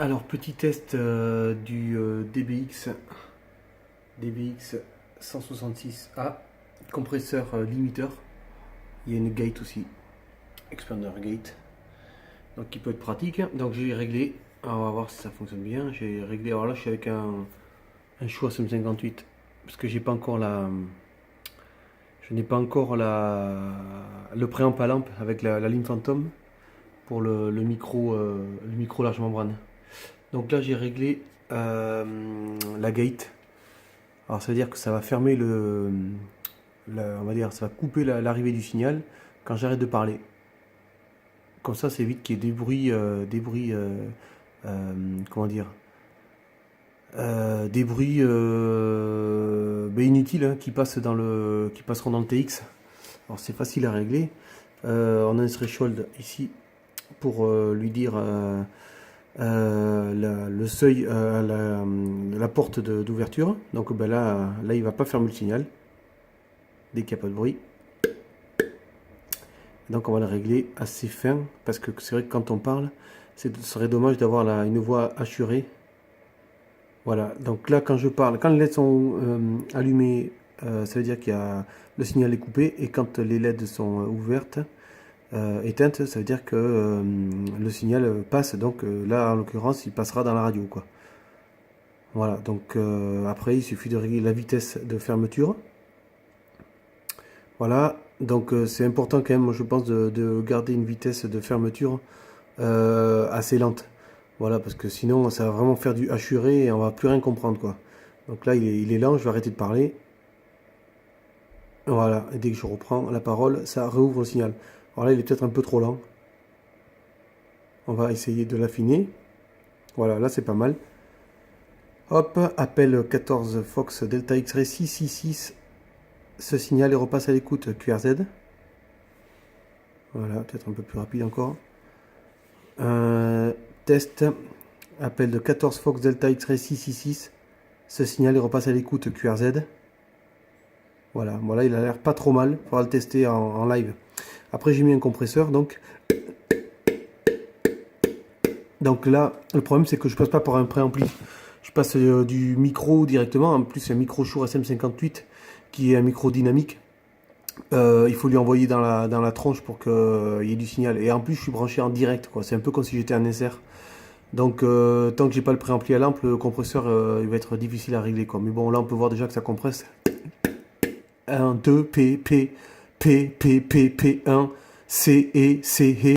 Alors, petit test du DBX 166A, compresseur limiteur. Il y a une gate aussi, expander gate, donc qui peut être pratique. Donc j'ai réglé, alors, on va voir si ça fonctionne bien. J'ai réglé, alors là je suis avec un Shure SM58 parce que j'ai pas encore je n'ai pas encore le préamp à lampe avec la ligne Phantom pour le micro large membrane. Donc là j'ai réglé la gate. Alors ça veut dire que ça va fermer on va dire, ça va couper l'arrivée du signal quand j'arrête de parler. Comme ça évite qu'il y ait comment dire, des bruits inutiles hein, qui passeront dans le TX. Alors c'est facile à régler. On a un threshold ici pour lui dire le seuil, la porte d'ouverture. Donc ben là il va pas fermer le signal dès qu'il n'y a pas de bruit. Donc on va le régler assez fin parce que c'est vrai que quand on parle, ce serait dommage d'avoir une voix assurée. Voilà, donc là quand je parle, quand les LED sont allumées, ça veut dire qu'il y a le signal est coupé, et quand les LED sont ouvertes, éteintes, ça veut dire que le signal passe. Donc là en l'occurrence il passera dans la radio quoi. Voilà, donc après il suffit de régler la vitesse de fermeture. Voilà, donc c'est important quand même je pense de garder une vitesse de fermeture assez lente. Voilà, parce que sinon ça va vraiment faire du hachuré et on va plus rien comprendre quoi. Donc là il est lent, je vais arrêter de parler. Voilà, et dès que je reprends la parole, ça réouvre le signal. Alors là il est peut-être un peu trop lent. On va essayer de l'affiner. Voilà, là c'est pas mal. Hop, appel 14 Fox Delta X-Ray 666. Ce signal et repasse à l'écoute QRZ. Voilà, peut-être un peu plus rapide encore. Test, appel de 14 Fox Delta X-Ray 666. Ce signal et repasse à l'écoute QRZ. Voilà, voilà, il a l'air pas trop mal. Il faudra le tester en live. Après, j'ai mis un compresseur. Donc là, le problème, c'est que je passe pas par un préampli. Je passe du micro directement. En plus, c'est un micro Shure SM58 qui est un micro dynamique. Il faut lui envoyer dans la tronche pour qu'il y ait du signal. Et en plus, je suis branché en direct, quoi. C'est un peu comme si j'étais un SR. Donc, tant que j'ai pas le préampli à lampe, le compresseur, il va être difficile à régler, quoi. Mais bon, là, on peut voir déjà que ça compresse. 1, 2, P, 1, C, E, C, E.